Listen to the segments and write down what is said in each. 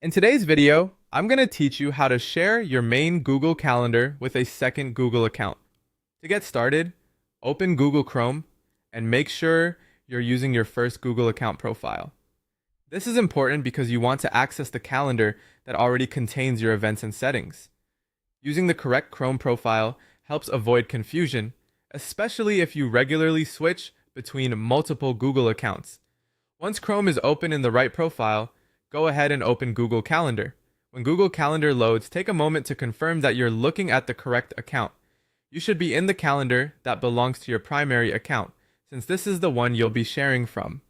In today's video, I'm going to teach you how to share your main Google Calendar with a second Google account. To get started, open Google Chrome and make sure you're using your first Google account profile. This is important because you want to access the calendar that already contains your events and settings. Using the correct Chrome profile helps avoid confusion, especially if you regularly switch between multiple Google accounts. Once Chrome is open in the right profile, go ahead and open Google Calendar. When Google Calendar loads, take a moment to confirm that you're looking at the correct account. You should be in the calendar that belongs to your primary account, since this is the one you'll be sharing from.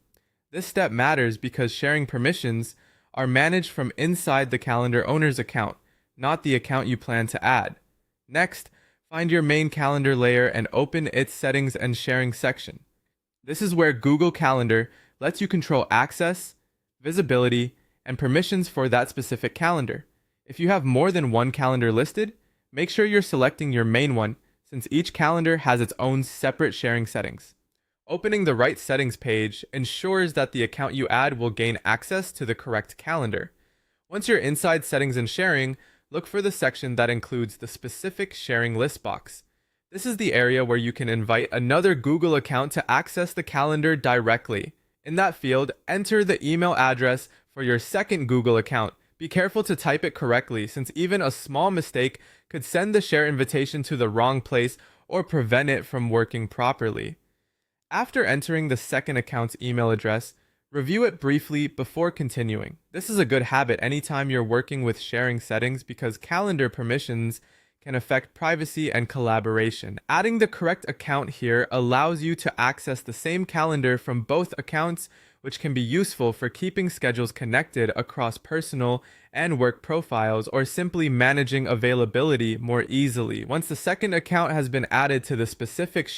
This step matters because sharing permissions are managed from inside the calendar owner's account, not the account you plan to add. Next, find your main calendar layer and open its settings and sharing section. This is where Google Calendar lets you control access, visibility, and permissions for that specific calendar. If you have more than one calendar listed, make sure you're selecting your main one, since each calendar has its own separate sharing settings. Opening the right settings page ensures that the account you add will gain access to the correct calendar. Once you're inside settings and sharing, look for the section that includes the specific sharing list box. This is the area where you can invite another Google account to access the calendar directly. In that field, enter the email address for your second Google account. Be careful to type it correctly, since even a small mistake could send the share invitation to the wrong place or prevent it from working properly. After entering the second account's email address, review it briefly before continuing. This is a good habit anytime you're working with sharing settings because calendar permissions can affect privacy and collaboration. Adding the correct account here allows you to access the same calendar from both accounts, which can be useful for keeping schedules connected across personal and work profiles or simply managing availability more easily. Once the second account has been added to the specific